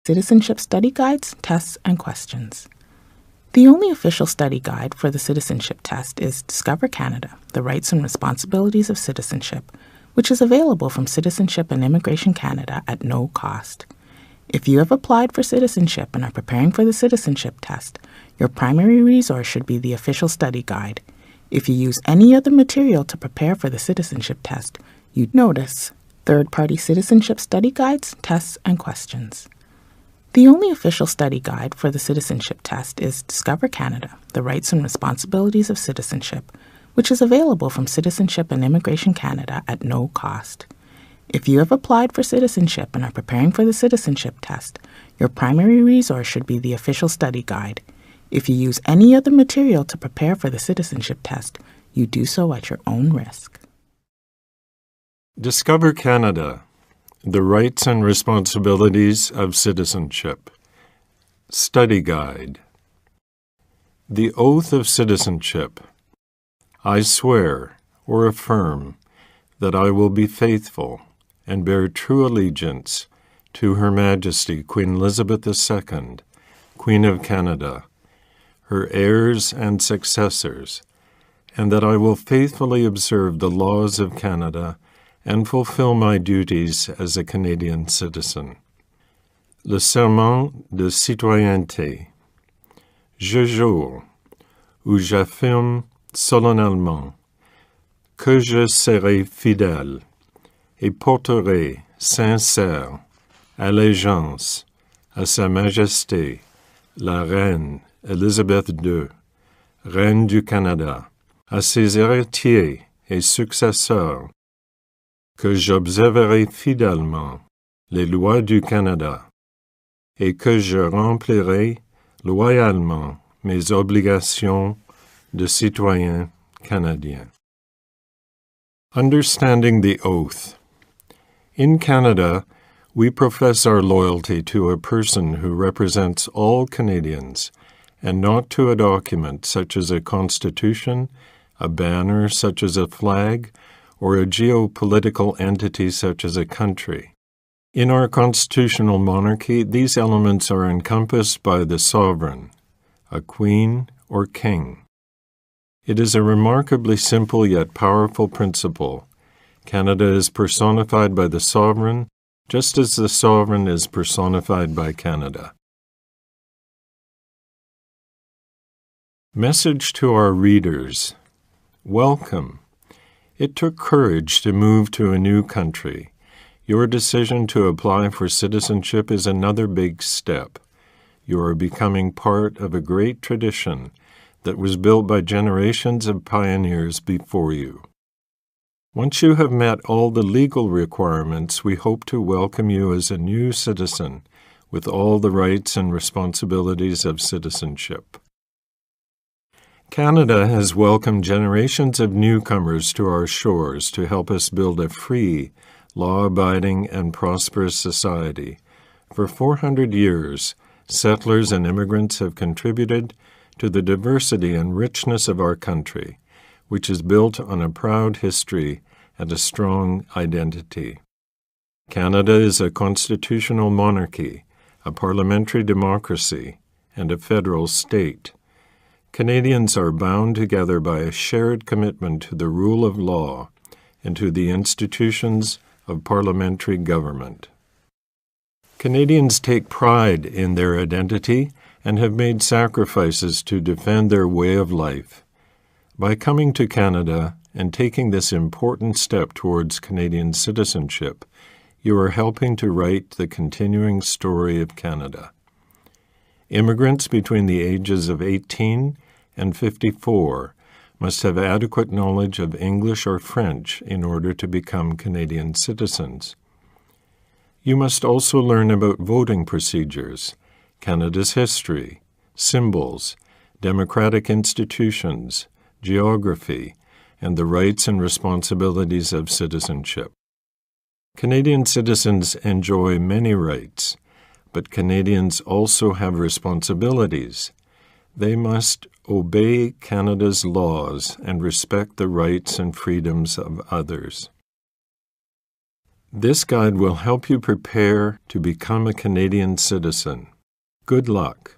Citizenship study guides, tests, and questions. The only official study guide for the citizenship test is Discover Canada, the Rights and Responsibilities of Citizenship, which is available from Citizenship and Immigration Canada at no cost. If you have applied for citizenship and are preparing for the citizenship test, your primary resource should be the official study guide. If you use any other material to prepare for the citizenship test, you'd notice third-party citizenship study guides, tests, and questions. The only official study guide for the citizenship test is Discover Canada, the Rights and Responsibilities of Citizenship, which is available from Citizenship and Immigration Canada at no cost. If you have applied for citizenship and are preparing for the citizenship test, your primary resource should be the official study guide. If you use any other material to prepare for the citizenship test, you do so at your own risk. Discover Canada, the Rights and Responsibilities of Citizenship. Study Guide. The Oath of Citizenship. I swear or affirm that I will be faithful and bear true allegiance to Her Majesty Queen Elizabeth II, Queen of Canada, her heirs and successors, and that I will faithfully observe the laws of Canada and fulfill my duties as a Canadian citizen. Le serment de citoyenneté. Je jure, ou j'affirme solennellement, que je serai fidèle et porterai sincère allégeance à Sa Majesté, la Reine Élisabeth II, Reine du Canada, à ses héritiers et successeurs, que j'observerai fidèlement les lois du Canada et que je remplirai loyalement mes obligations de citoyen canadien. Understanding the Oath. In Canada, we profess our loyalty to a person who represents all Canadians and not to a document such as a constitution, a banner such as a flag, or a geopolitical entity such as a country. In our constitutional monarchy, these elements are encompassed by the sovereign, a queen or king. It is a remarkably simple yet powerful principle. Canada is personified by the sovereign, just as the sovereign is personified by Canada. Message to our readers. Welcome. It took courage to move to a new country. Your decision to apply for citizenship is another big step. You are becoming part of a great tradition that was built by generations of pioneers before you. Once you have met all the legal requirements, we hope to welcome you as a new citizen with all the rights and responsibilities of citizenship. Canada has welcomed generations of newcomers to our shores to help us build a free, law-abiding, and prosperous society. For 400 years, settlers and immigrants have contributed to the diversity and richness of our country, which is built on a proud history and a strong identity. Canada is a constitutional monarchy, a parliamentary democracy, and a federal state. Canadians are bound together by a shared commitment to the rule of law and to the institutions of parliamentary government. Canadians take pride in their identity and have made sacrifices to defend their way of life. By coming to Canada and taking this important step towards Canadian citizenship, you are helping to write the continuing story of Canada. Immigrants between the ages of 18 and 54 must have adequate knowledge of English or French in order to become Canadian citizens. You must also learn about voting procedures, Canada's history, symbols, democratic institutions, geography, and the rights and responsibilities of citizenship. Canadian citizens enjoy many rights, but Canadians also have responsibilities. They must obey Canada's laws and respect the rights and freedoms of others. This guide will help you prepare to become a Canadian citizen. Good luck!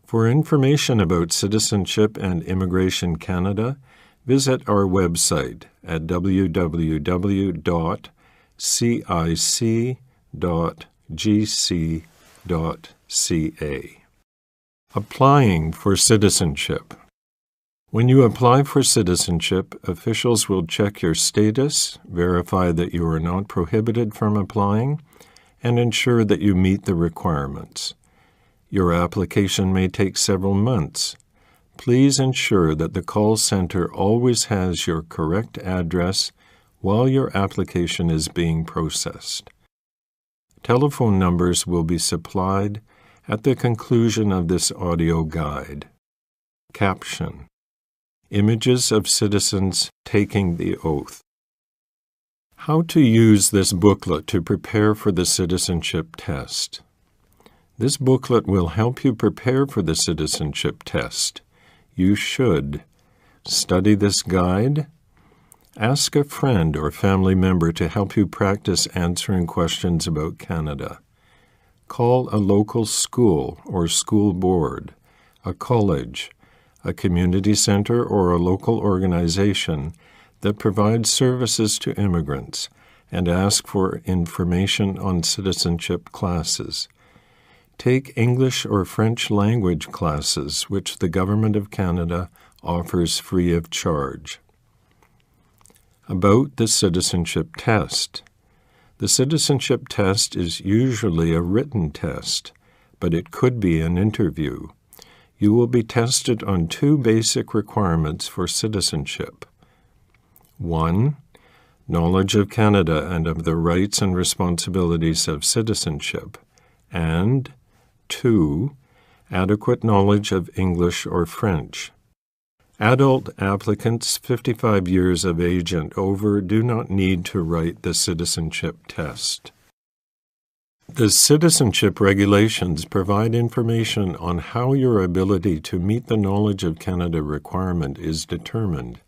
For information about Citizenship and Immigration Canada, visit our website at www.cic.gc.ca. Applying for citizenship. When you apply for citizenship, officials will check your status, verify that you are not prohibited from applying, and ensure that you meet the requirements. Your application may take several months. Please ensure that the call center always has your correct address while your application is being processed. Telephone numbers will be supplied at the conclusion of this audio guide. Caption: Images of citizens taking the oath. How to use this booklet to prepare for the citizenship test. This booklet will help you prepare for the citizenship test. You should study this guide, ask a friend or family member to help you practice answering questions about Canada, call a local school or school board, a college, a community center, or a local organization that provides services to immigrants, and ask for information on citizenship classes. Take English or French language classes, which the Government of Canada offers free of charge. About the citizenship test. The citizenship test is usually a written test, but it could be an interview. You will be tested on two basic requirements for citizenship. 1. Knowledge of Canada and of the rights and responsibilities of citizenship. And 2. Adequate knowledge of English or French. Adult applicants 55 years of age and over do not need to write the citizenship test. The citizenship regulations provide information on how your ability to meet the Knowledge of Canada requirement is determined.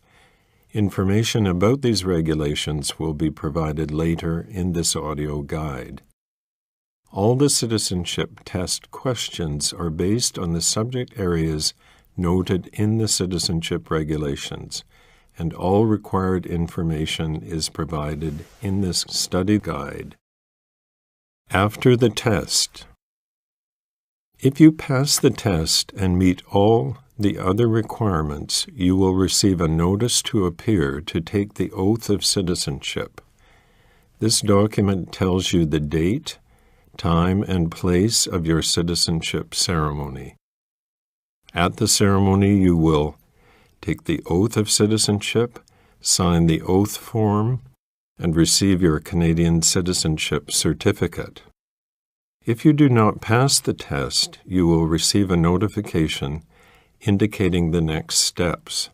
Information about these regulations will be provided later in this audio guide. All the citizenship test questions are based on the subject areas noted in the citizenship regulations, and all required information is provided in this study guide. After the test. If you pass the test and meet all the other requirements, you will receive a notice to appear to take the oath of citizenship. This document tells you the date, time, and place of your citizenship ceremony. At the ceremony, you will take the oath of citizenship, sign the oath form, and receive your Canadian citizenship certificate. If you do not pass the test, you will receive a notification indicating the next steps.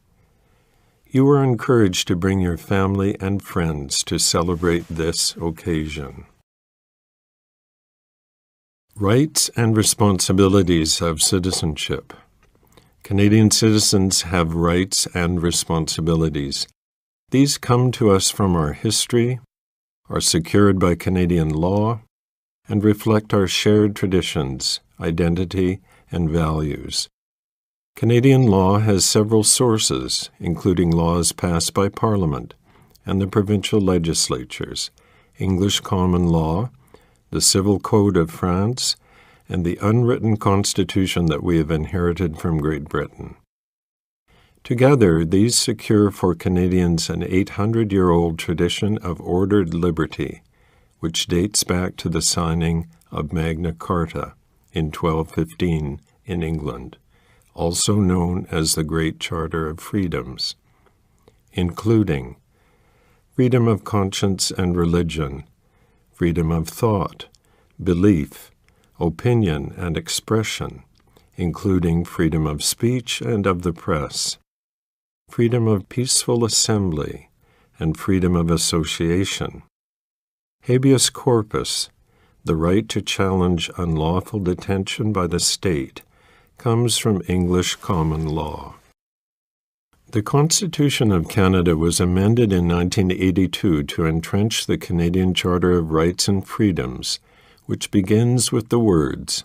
You are encouraged to bring your family and friends to celebrate this occasion. Rights and responsibilities of citizenship. Canadian citizens have rights and responsibilities. These come to us from our history, are secured by Canadian law, and reflect our shared traditions, identity, and values. Canadian law has several sources, including laws passed by Parliament and the provincial legislatures, English common law, the Civil Code of France, and the unwritten constitution that we have inherited from Great Britain. Together, these secure for Canadians an 800-year-old tradition of ordered liberty, which dates back to the signing of Magna Carta in 1215 in England, also known as the Great Charter of Freedoms, including freedom of conscience and religion, freedom of thought, belief, opinion, and expression, including freedom of speech and of the press, freedom of peaceful assembly, and freedom of association. Habeas corpus, the right to challenge unlawful detention by the state, comes from English common law. The Constitution of Canada was amended in 1982 to entrench the Canadian Charter of Rights and Freedoms, which begins with the words,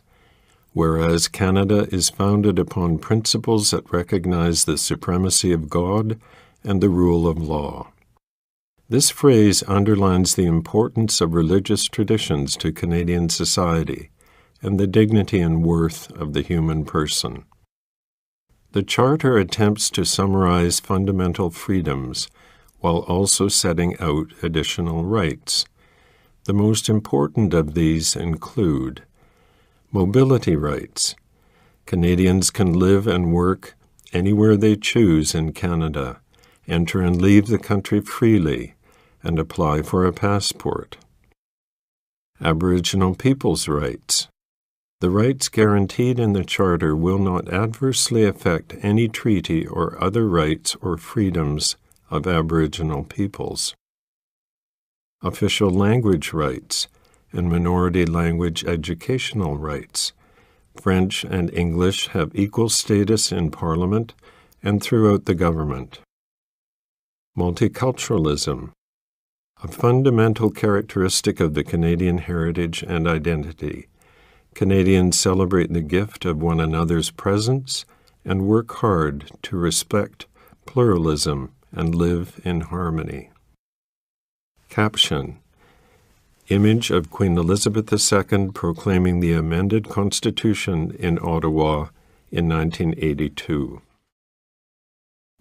"Whereas Canada is founded upon principles that recognize the supremacy of God and the rule of law." This phrase underlines the importance of religious traditions to Canadian society and the dignity and worth of the human person. The Charter attempts to summarize fundamental freedoms while also setting out additional rights. The most important of these include mobility rights. Canadians can live and work anywhere they choose in Canada, enter and leave the country freely, and apply for a passport. Aboriginal peoples' rights. The rights guaranteed in the Charter will not adversely affect any treaty or other rights or freedoms of Aboriginal peoples. Official language rights and minority language educational rights. French and English have equal status in Parliament and throughout the government. Multiculturalism. A fundamental characteristic of the Canadian heritage and identity. Canadians celebrate the gift of one another's presence and work hard to respect pluralism and live in harmony. Caption: Image of Queen Elizabeth II proclaiming the amended Constitution in Ottawa in 1982.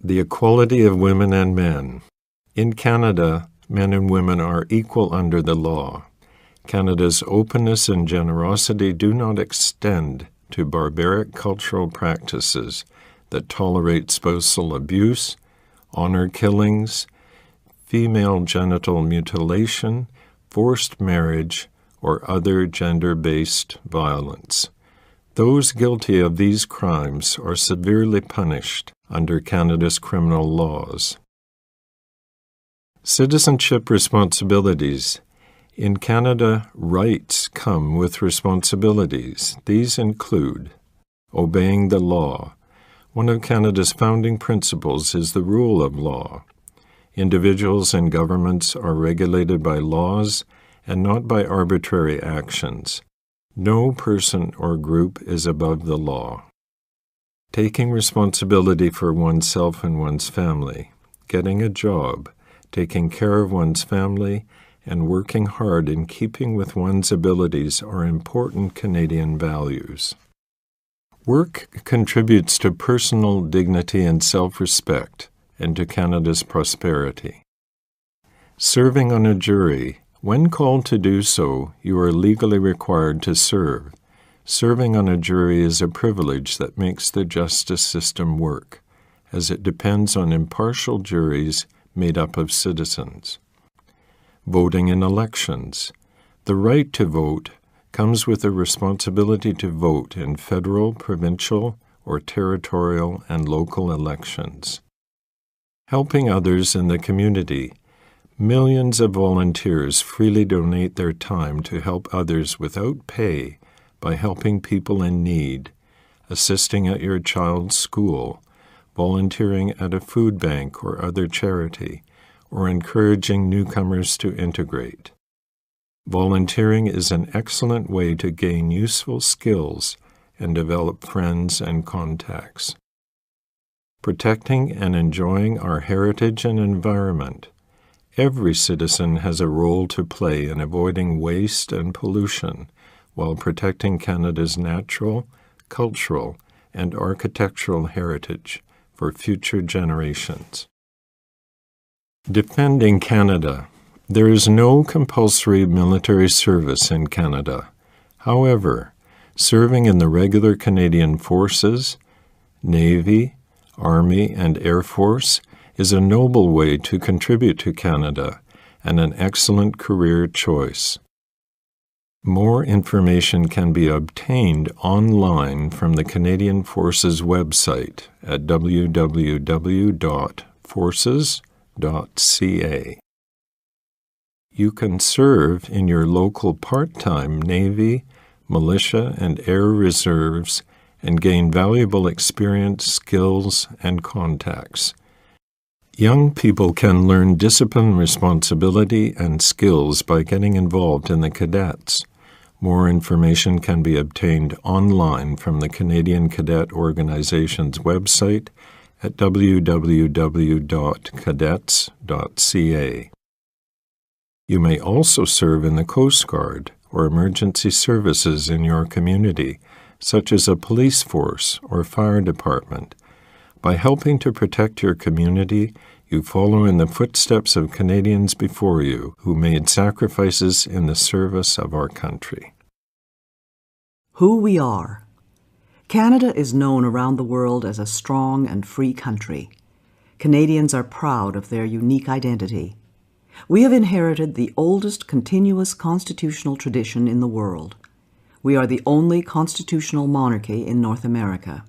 The equality of women and men. In Canada, men and women are equal under the law. Canada's openness and generosity do not extend to barbaric cultural practices that tolerate spousal abuse, honor killings, female genital mutilation, forced marriage, or other gender-based violence. Those guilty of these crimes are severely punished under Canada's criminal laws. Citizenship responsibilities. In Canada, rights come with responsibilities. These include obeying the law. One of Canada's founding principles is the rule of law. Individuals and governments are regulated by laws and not by arbitrary actions. No person or group is above the law. Taking responsibility for oneself and one's family, getting a job, taking care of one's family, and working hard in keeping with one's abilities are important Canadian values. Work contributes to personal dignity and self-respect and to Canada's prosperity. Serving on a jury. When called to do so, you are legally required to serve. Serving on a jury is a privilege that makes the justice system work, as it depends on impartial juries made up of citizens. Voting in elections. The right to vote comes with a responsibility to vote in federal, provincial, or territorial and local elections. Helping others in the community. Millions of volunteers freely donate their time to help others without pay by helping people in need, assisting at your child's school, volunteering at a food bank or other charity, or encouraging newcomers to integrate. Volunteering is an excellent way to gain useful skills and develop friends and contacts. Protecting and enjoying our heritage and environment. Every citizen has a role to play in avoiding waste and pollution while protecting Canada's natural, cultural, and architectural heritage for future generations. Defending Canada. There is no compulsory military service in Canada. However, serving in the regular Canadian Forces, Navy, Army, and Air Force is a noble way to contribute to Canada and an excellent career choice. More information can be obtained online from the Canadian Forces website at www.forces.ca. You can serve in your local part-time Navy, militia, and air reserves and gain valuable experience, skills, and contacts. Young people can learn discipline, responsibility, and skills by getting involved in the cadets. More information can be obtained online from the Canadian Cadet Organization's website at www.cadets.ca. You may also serve in the Coast Guard or emergency services in your community, such as a police force or fire department. By helping to protect your community, you follow in the footsteps of Canadians before you who made sacrifices in the service of our country. Who we are. Canada is known around the world as a strong and free country. Canadians are proud of their unique identity. We have inherited the oldest continuous constitutional tradition in the world. We are the only constitutional monarchy in North America.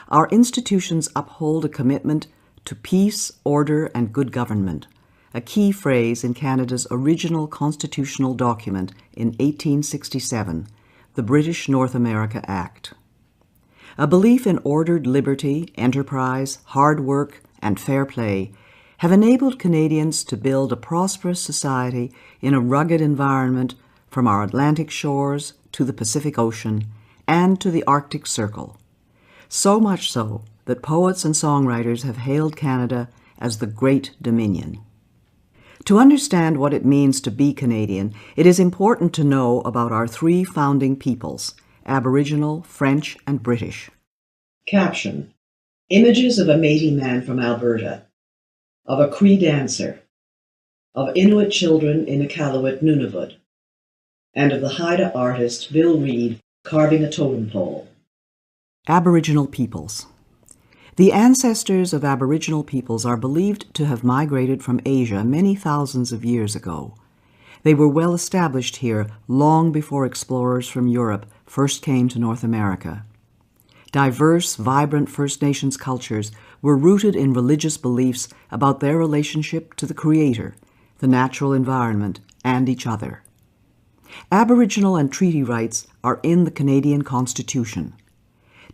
Our institutions uphold a commitment to peace, order, and good government, a key phrase in Canada's original constitutional document in 1867, the British North America Act. A belief in ordered liberty, enterprise, hard work, and fair play have enabled Canadians to build a prosperous society in a rugged environment from our Atlantic shores to the Pacific Ocean and to the Arctic Circle. So much so that poets and songwriters have hailed Canada as the Great Dominion. To understand what it means to be Canadian, it is important to know about our three founding peoples, Aboriginal, French, and British. Caption: Images of a Métis man from Alberta, of a Cree dancer, of Inuit children in Iqaluit, Nunavut, and of the Haida artist Bill Reid carving a totem pole. Aboriginal peoples. The ancestors of Aboriginal peoples are believed to have migrated from Asia many thousands of years ago. They were well established here long before explorers from Europe first came to North America. Diverse, vibrant First Nations cultures were rooted in religious beliefs about their relationship to the Creator, the natural environment, and each other. Aboriginal and treaty rights are in the Canadian Constitution.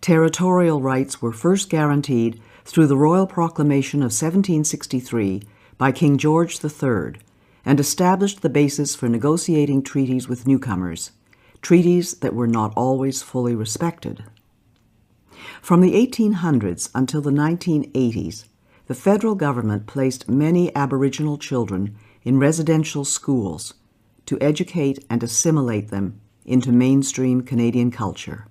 Territorial rights were first guaranteed through the Royal Proclamation of 1763 by King George III and established the basis for negotiating treaties with newcomers, treaties that were not always fully respected. From the 1800s until the 1980s, the federal government placed many Aboriginal children in residential schools to educate and assimilate them into mainstream Canadian culture.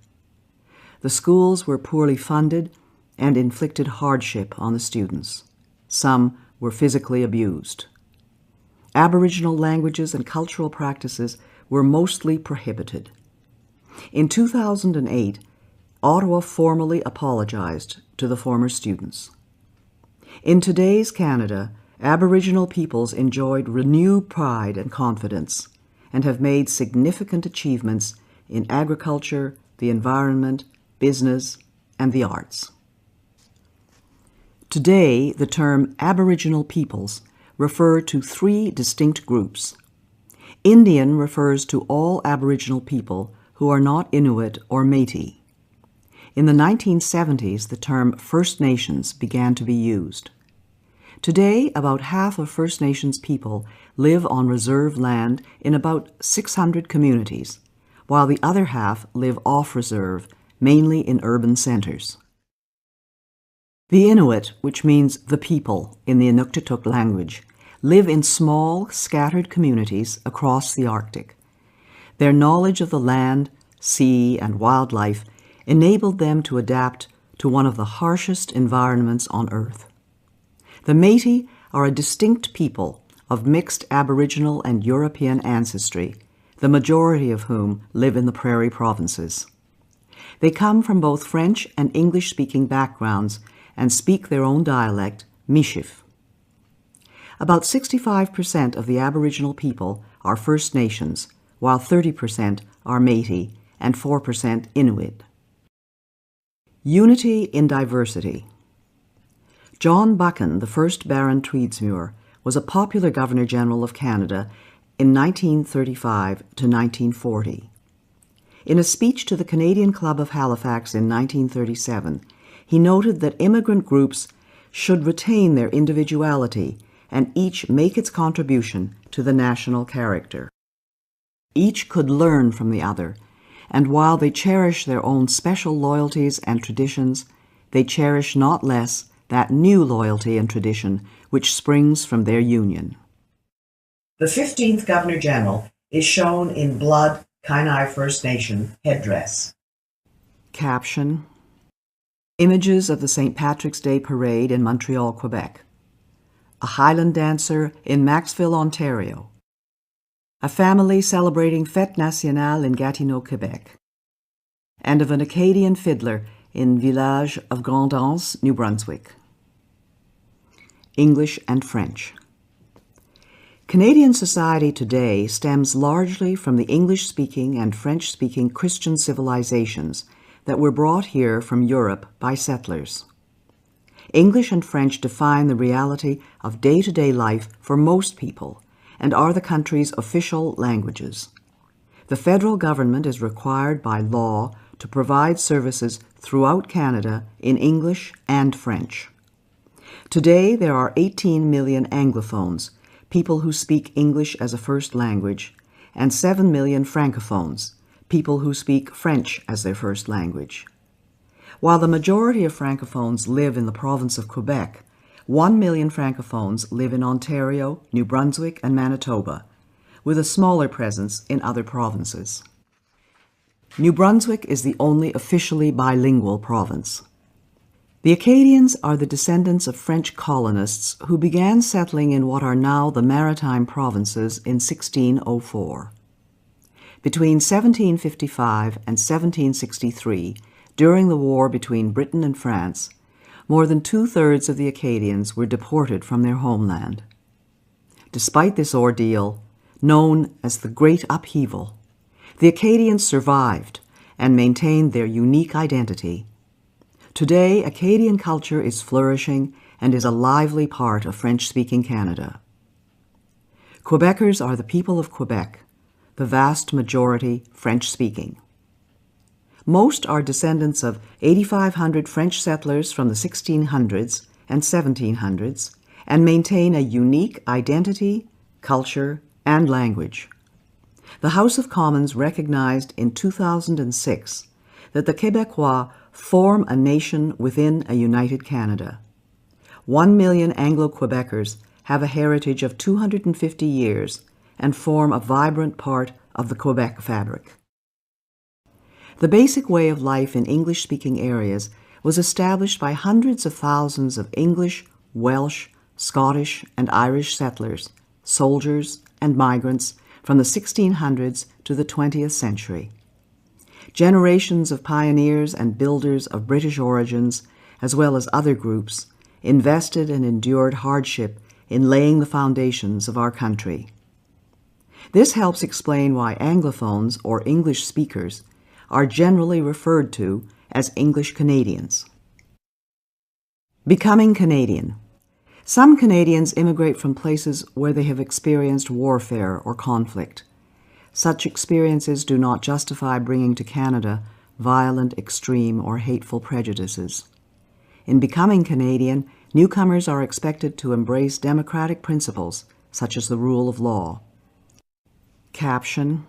The schools were poorly funded and inflicted hardship on the students. Some were physically abused. Aboriginal languages and cultural practices were mostly prohibited. In 2008, Ottawa formally apologized to the former students. In today's Canada, Aboriginal peoples enjoyed renewed pride and confidence and have made significant achievements in agriculture, the environment, business, and the arts. Today, the term Aboriginal peoples refer to three distinct groups. Indian refers to all Aboriginal people who are not Inuit or Métis. In the 1970s, the term First Nations began to be used. Today, about half of First Nations people live on reserve land in about 600 communities, while the other half live off reserve, mainly in urban centers. The Inuit, which means the people in the Inuktitut language, live in small, scattered communities across the Arctic. Their knowledge of the land, sea, and wildlife enabled them to adapt to one of the harshest environments on Earth. The Métis are a distinct people of mixed Aboriginal and European ancestry, the majority of whom live in the prairie provinces. They come from both French and English-speaking backgrounds and speak their own dialect, Michif. About 65% of the Aboriginal people are First Nations, while 30% are Métis and 4% Inuit. Unity in diversity. John Buchan, the first Baron Tweedsmuir, was a popular Governor-General of Canada in 1935 to 1940. In a speech to the Canadian Club of Halifax in 1937, he noted that immigrant groups should retain their individuality and each make its contribution to the national character. Each could learn from the other, and while they cherish their own special loyalties and traditions, they cherish not less that new loyalty and tradition which springs from their union. The 15th Governor-General is shown in blood Kainai First Nation headdress. Caption: Images of the St. Patrick's Day Parade in Montreal, Quebec. A Highland dancer in Maxville, Ontario. A family celebrating Fête Nationale in Gatineau, Quebec. And of an Acadian fiddler in village of Grand'Anse, New Brunswick. English and French. Canadian society today stems largely from the English-speaking and French-speaking Christian civilizations that were brought here from Europe by settlers. English and French define the reality of day-to-day life for most people and are the country's official languages. The federal government is required by law to provide services throughout Canada in English and French. Today, there are 18 million Anglophones, people who speak English as a first language, and 7 million Francophones, people who speak French as their first language. While the majority of Francophones live in the province of Quebec, 1 million Francophones live in Ontario, New Brunswick, and Manitoba, with a smaller presence in other provinces. New Brunswick is the only officially bilingual province. The Acadians are the descendants of French colonists who began settling in what are now the Maritime Provinces in 1604. Between 1755 and 1763, during the war between Britain and France, more than 2/3 of the Acadians were deported from their homeland. Despite this ordeal, known as the Great Upheaval, the Acadians survived and maintained their unique identity. Today, Acadian culture is flourishing and is a lively part of French-speaking Canada. Quebecers are the people of Quebec, the vast majority French-speaking. Most are descendants of 8,500 French settlers from the 1600s and 1700s and maintain a unique identity, culture, and language. The House of Commons recognized in 2006 that the Québécois form a nation within a united Canada. 1 million Anglo-Quebecers have a heritage of 250 years and form a vibrant part of the Quebec fabric. The basic way of life in English-speaking areas was established by hundreds of thousands of English, Welsh, Scottish, and Irish settlers, soldiers, and migrants from the 1600s to the 20th century. Generations of pioneers and builders of British origins, as well as other groups, invested and endured hardship in laying the foundations of our country. This helps explain why Anglophones, or English speakers, are generally referred to as English Canadians. Becoming Canadian. Some Canadians immigrate from places where they have experienced warfare or conflict. Such experiences do not justify bringing to Canada violent, extreme, or hateful prejudices. In becoming Canadian, newcomers are expected to embrace democratic principles, such as the rule of law. Caption: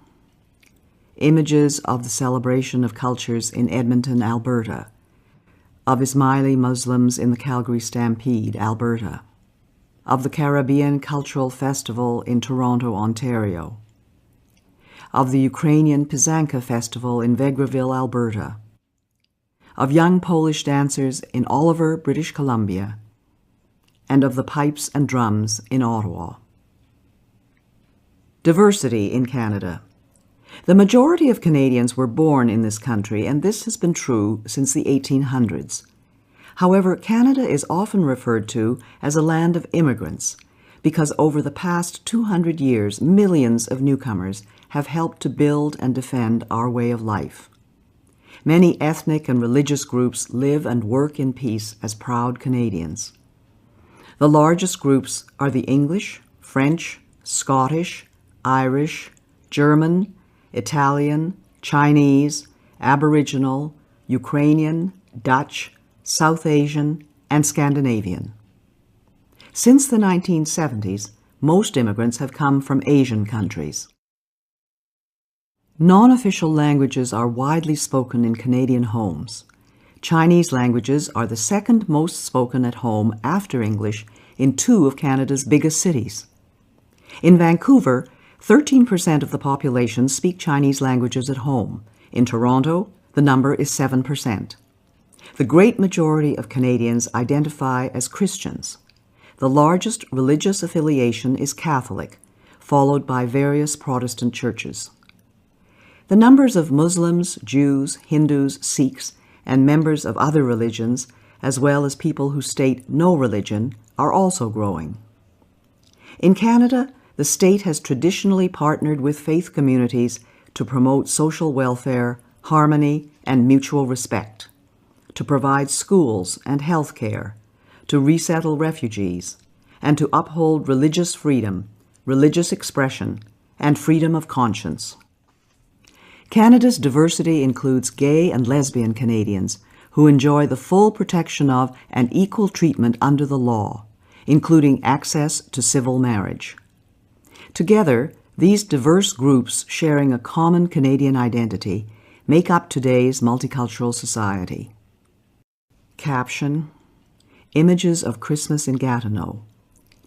Images of the celebration of cultures in Edmonton, Alberta, of Ismaili Muslims in the Calgary Stampede, Alberta, of the Caribbean Cultural Festival in Toronto, Ontario, of the Ukrainian Pysanka Festival in Vegreville, Alberta, of young Polish dancers in Oliver, British Columbia, and of the pipes and drums in Ottawa. Diversity in Canada. The majority of Canadians were born in this country, and this has been true since the 1800s. However, Canada is often referred to as a land of immigrants because over the past 200 years, millions of newcomers have helped to build and defend our way of life. Many ethnic and religious groups live and work in peace as proud Canadians. The largest groups are the English, French, Scottish, Irish, German, Italian, Chinese, Aboriginal, Ukrainian, Dutch, South Asian, and Scandinavian. Since the 1970s, most immigrants have come from Asian countries. Non-official languages are widely spoken in Canadian homes. Chinese languages are the second most spoken at home after English in 2 of Canada's biggest cities. In Vancouver, 13% of the population speak Chinese languages at home. In Toronto, the number is 7%. The great majority of Canadians identify as Christians. The largest religious affiliation is Catholic, followed by various Protestant churches. The numbers of Muslims, Jews, Hindus, Sikhs, and members of other religions, as well as people who state no religion, are also growing. In Canada, the state has traditionally partnered with faith communities to promote social welfare, harmony, and mutual respect, to provide schools and health care, to resettle refugees, and to uphold religious freedom, religious expression, and freedom of conscience. Canada's diversity includes gay and lesbian Canadians who enjoy the full protection of and equal treatment under the law, including access to civil marriage. Together, these diverse groups sharing a common Canadian identity make up today's multicultural society. Caption: Images of Christmas in Gatineau,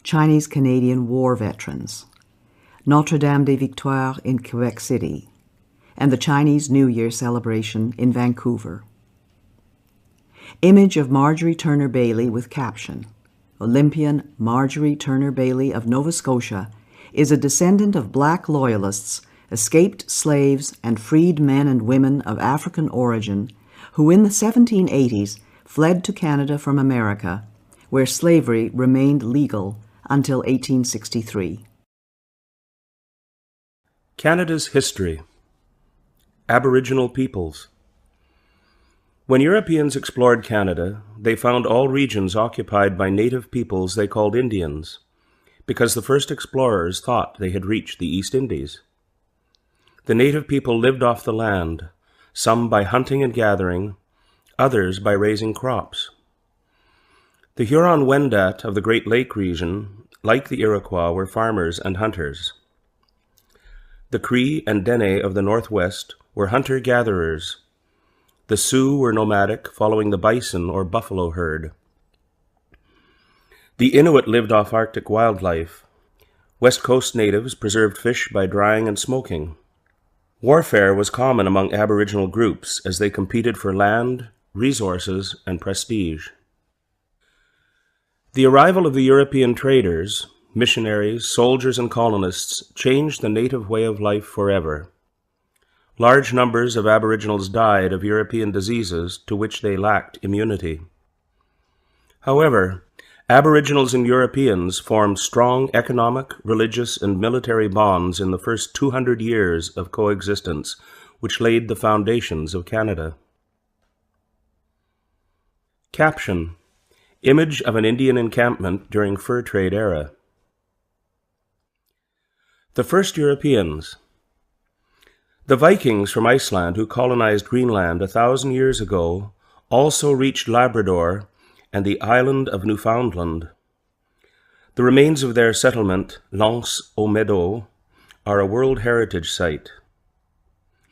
Chinese-Canadian war veterans, Notre-Dame-des-Victoires in Quebec City, and the Chinese New Year celebration in Vancouver. Image of Marjorie Turner Bailey with caption: Olympian Marjorie Turner Bailey of Nova Scotia is a descendant of Black Loyalists, escaped slaves, and freed men and women of African origin who in the 1780s fled to Canada from America, where slavery remained legal until 1863. Canada's history. Aboriginal peoples. When Europeans explored Canada, they found all regions occupied by native peoples they called Indians, because the first explorers thought they had reached the East Indies. The native people lived off the land, some by hunting and gathering, others by raising crops. The Huron-Wendat of the Great Lake region, like the Iroquois, were farmers and hunters. The Cree and Dene of the Northwest were hunter-gatherers. The Sioux were nomadic, following the bison or buffalo herd. The Inuit lived off Arctic wildlife. West Coast natives preserved fish by drying and smoking. Warfare was common among Aboriginal groups as they competed for land, resources, and prestige. The arrival of the European traders, missionaries, soldiers, and colonists changed the native way of life forever. Large numbers of Aboriginals died of European diseases to which they lacked immunity. However, Aboriginals and Europeans formed strong economic, religious, and military bonds in the first 200 years of coexistence, which laid the foundations of Canada. Caption: Image of an Indian encampment during fur trade era. The first Europeans. The Vikings from Iceland who colonized Greenland 1,000 years ago also reached Labrador and the island of Newfoundland. The remains of their settlement, L'Anse-aux-Meadows, are a World Heritage Site.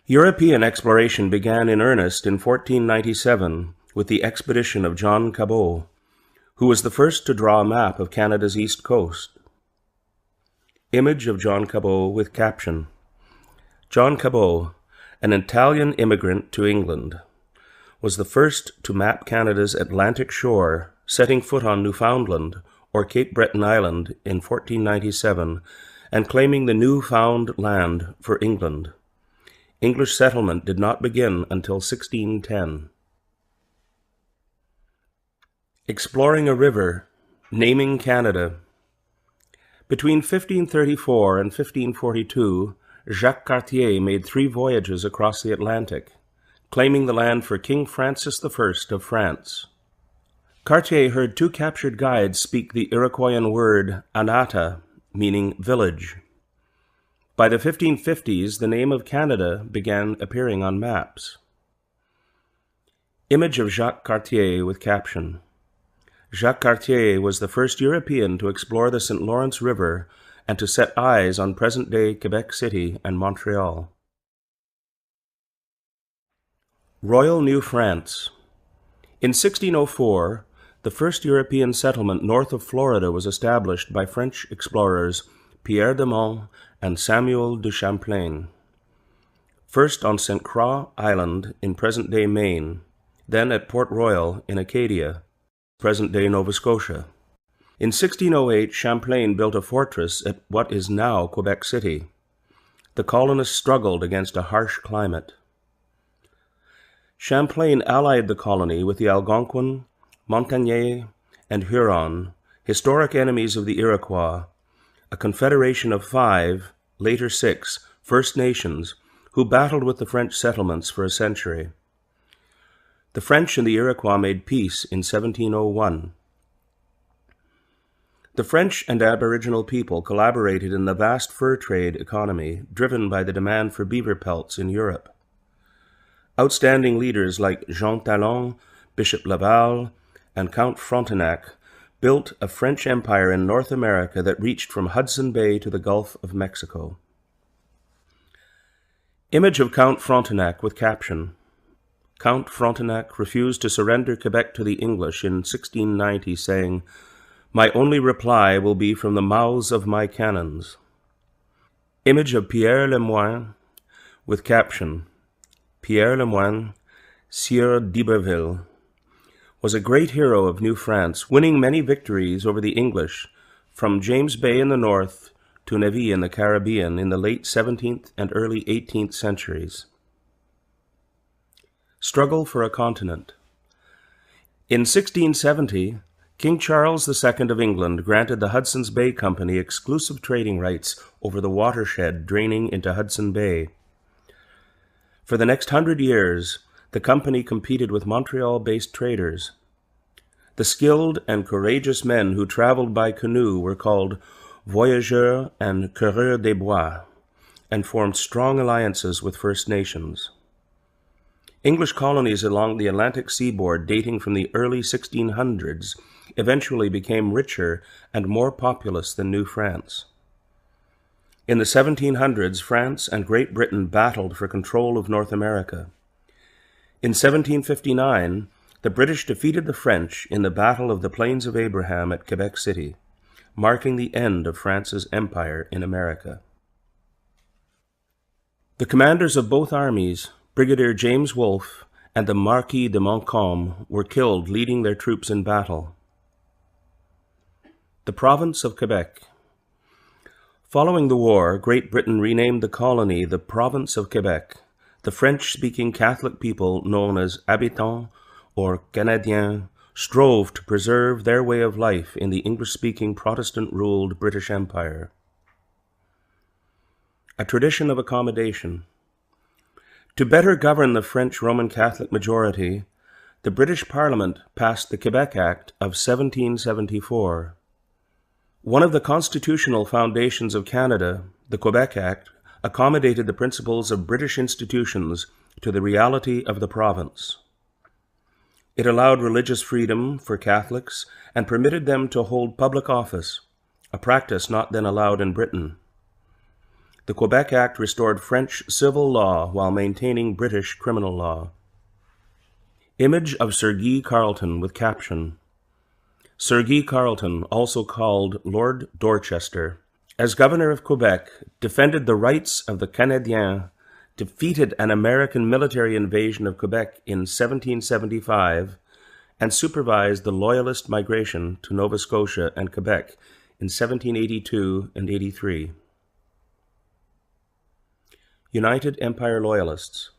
European exploration began in earnest in 1497 with the expedition of John Cabot, who was the first to draw a map of Canada's east coast. Image of John Cabot with caption: John Cabot, an Italian immigrant to England, was the first to map Canada's Atlantic shore, setting foot on Newfoundland, or Cape Breton Island, in 1497, and claiming the newfound land for England. English settlement did not begin until 1610. Exploring a river, naming Canada. Between 1534 and 1542, Jacques Cartier made 3 voyages across the Atlantic, claiming the land for King Francis I of France. Cartier heard 2 captured guides speak the Iroquoian word Anata, meaning village. By the 1550s, the name of Canada began appearing on maps. Image of Jacques Cartier with caption: Jacques Cartier was the first European to explore the St. Lawrence River and to set eyes on present-day Quebec City and Montreal. Royal New France. In 1604, the first European settlement north of Florida was established by French explorers Pierre de Monts and Samuel de Champlain. First on St. Croix Island in present-day Maine, then at Port Royal in Acadia, present-day Nova Scotia. In 1608, Champlain built a fortress at what is now Quebec City. The colonists struggled against a harsh climate. Champlain allied the colony with the Algonquin, Montagnais, and Huron, historic enemies of the Iroquois, a confederation of 5, later 6, First Nations who battled with the French settlements for a century. The French and the Iroquois made peace in 1701. The French and Aboriginal people collaborated in the vast fur trade economy driven by the demand for beaver pelts in Europe. Outstanding leaders like Jean Talon, Bishop Laval, and Count Frontenac built a French empire in North America that reached from Hudson Bay to the Gulf of Mexico. Image of Count Frontenac with caption. Count Frontenac refused to surrender Quebec to the English in 1690, saying, "My only reply will be from the mouths of my cannons." Image of Pierre Le Moyne with caption. Pierre Le Moyne, Sieur d'Iberville, was a great hero of New France, winning many victories over the English, from James Bay in the north to Nevis in the Caribbean in the late 17th and early 18th centuries. Struggle for a continent. In 1670, King Charles II of England granted the Hudson's Bay Company exclusive trading rights over the watershed draining into Hudson Bay. For the next 100 years, the company competed with Montreal-based traders. The skilled and courageous men who traveled by canoe were called voyageurs and coureurs des bois, and formed strong alliances with First Nations. English colonies along the Atlantic seaboard dating from the early 1600s eventually became richer and more populous than New France. In the 1700s, France and Great Britain battled for control of North America. In 1759, the British defeated the French in the Battle of the Plains of Abraham at Quebec City, marking the end of France's empire in America. The commanders of both armies, Brigadier James Wolfe and the Marquis de Montcalm, were killed leading their troops in battle. The province of Quebec. Following the war, Great Britain renamed the colony the Province of Quebec. The French-speaking Catholic people, known as habitants or Canadiens, strove to preserve their way of life in the English-speaking Protestant-ruled British Empire. A tradition of accommodation. To better govern the French Roman Catholic majority, the British Parliament passed the Quebec Act of 1774. One of the constitutional foundations of Canada, the Quebec Act, accommodated the principles of British institutions to the reality of the province. It allowed religious freedom for Catholics and permitted them to hold public office, a practice not then allowed in Britain. The Quebec Act restored French civil law while maintaining British criminal law. Image of Sir Guy Carleton with caption. Sir Guy Carleton, also called Lord Dorchester, as governor of Quebec, defended the rights of the Canadiens, defeated an American military invasion of Quebec in 1775, and supervised the Loyalist migration to Nova Scotia and Quebec in 1782 and 83. United Empire Loyalists.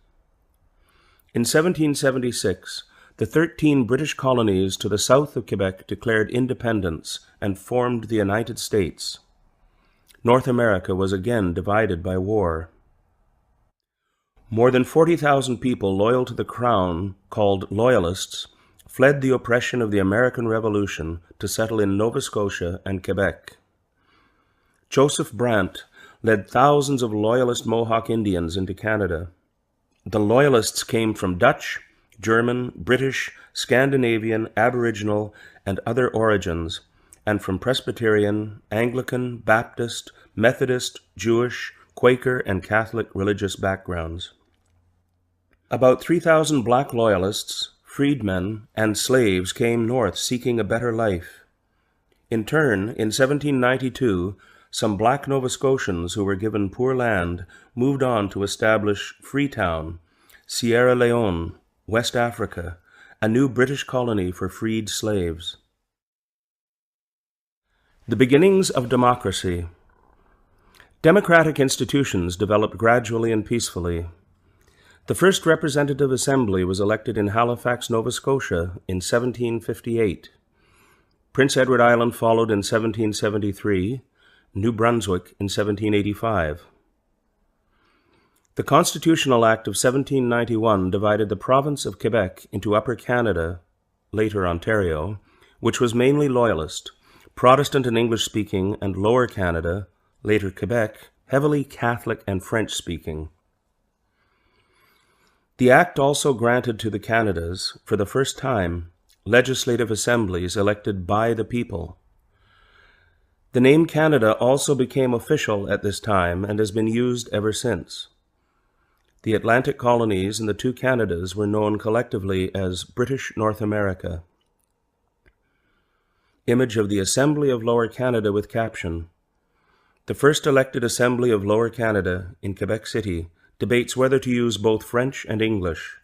In 1776, the 13 British colonies to the south of Quebec declared independence and formed the United States. North America was again divided by war. More than 40,000 people loyal to the Crown, called Loyalists, fled the oppression of the American Revolution to settle in Nova Scotia and Quebec. Joseph Brant led thousands of Loyalist Mohawk Indians into Canada. The Loyalists came from Dutch, German, British, Scandinavian, Aboriginal, and other origins, and from Presbyterian, Anglican, Baptist, Methodist, Jewish, Quaker, and Catholic religious backgrounds. About 3,000 black loyalists, freedmen, and slaves came north seeking a better life. In turn, in 1792, some black Nova Scotians who were given poor land moved on to establish Freetown, Sierra Leone, West Africa, a new British colony for freed slaves. The beginnings of democracy. Democratic institutions developed gradually and peacefully. The first representative assembly was elected in Halifax, Nova Scotia in 1758. Prince Edward Island followed in 1773, New Brunswick in 1785. The Constitutional Act of 1791 divided the province of Quebec into Upper Canada, later Ontario, which was mainly Loyalist, Protestant and English-speaking, and Lower Canada, later Quebec, heavily Catholic and French-speaking. The Act also granted to the Canadas, for the first time, legislative assemblies elected by the people. The name Canada also became official at this time and has been used ever since. The Atlantic colonies and the two Canadas were known collectively as British North America. Image of the Assembly of Lower Canada with caption. The first elected Assembly of Lower Canada in Quebec City debates whether to use both French and English.